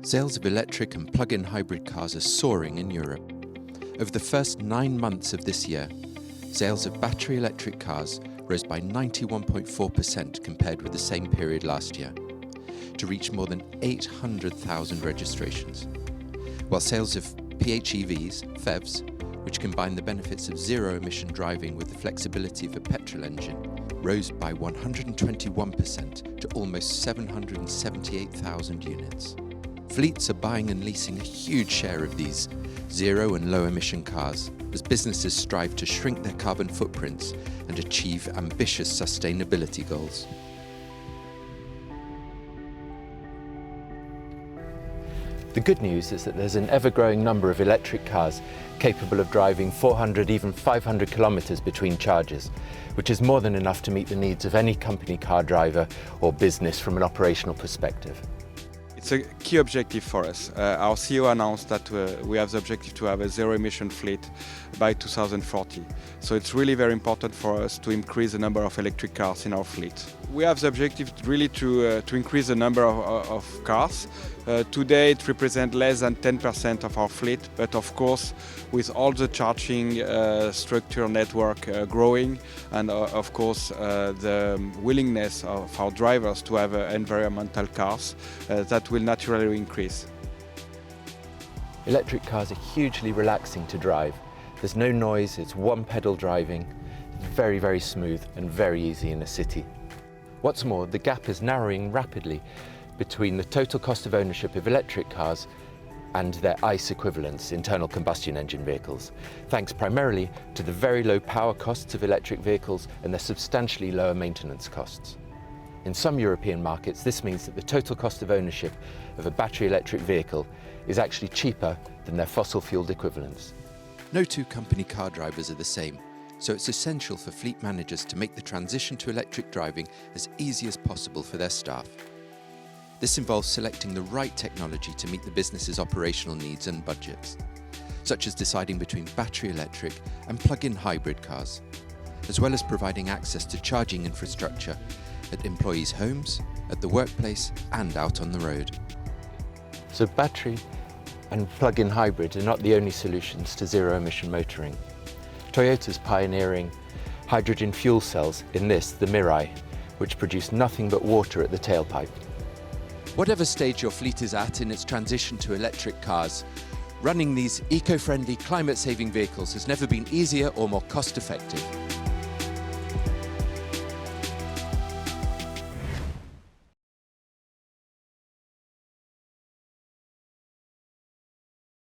Sales of electric and plug-in hybrid cars are soaring in Europe. Over the first 9 months of this year, sales of battery electric cars rose by 91.4% compared with the same period last year, to reach more than 800,000 registrations, while sales of PHEVs, PHEVs, which combine the benefits of zero-emission driving with the flexibility of a petrol engine, rose by 121% to almost 778,000 units. Fleets are buying and leasing a huge share of these zero and low-emission cars as businesses strive to shrink their carbon footprints and achieve ambitious sustainability goals. The good news is that there's an ever-growing number of electric cars capable of driving 400, even 500 kilometers between charges, which is more than enough to meet the needs of any company car driver or business from an operational perspective. It's a key objective for us. Our CEO announced that we have the objective to have a zero-emission fleet by 2040. So it's really very important for us to increase the number of electric cars in our fleet. We have the objective really to increase the number of cars. Today it represents less than 10% of our fleet, but of course with all the charging structure network growing and of course the willingness of our drivers to have environmental cars, that will naturally increase. Electric cars are hugely relaxing to drive. There's no noise, it's one-pedal driving, very, very smooth and very easy in a city. What's more, the gap is narrowing rapidly between the total cost of ownership of electric cars and their ICE equivalents, internal combustion engine vehicles, thanks primarily to the very low power costs of electric vehicles and their substantially lower maintenance costs. In some European markets, this means that the total cost of ownership of a battery electric vehicle is actually cheaper than their fossil-fueled equivalents. No two company car drivers are the same, so it's essential for fleet managers to make the transition to electric driving as easy as possible for their staff. This involves selecting the right technology to meet the business's operational needs and budgets, such as deciding between battery electric and plug-in hybrid cars, as well as providing access to charging infrastructure at employees' homes, at the workplace and out on the road. So battery and plug-in hybrid are not the only solutions to zero-emission motoring. Toyota's pioneering hydrogen fuel cells in the Mirai, which produce nothing but water at the tailpipe. Whatever stage your fleet is at in its transition to electric cars, running these eco-friendly, climate-saving vehicles has never been easier or more cost-effective.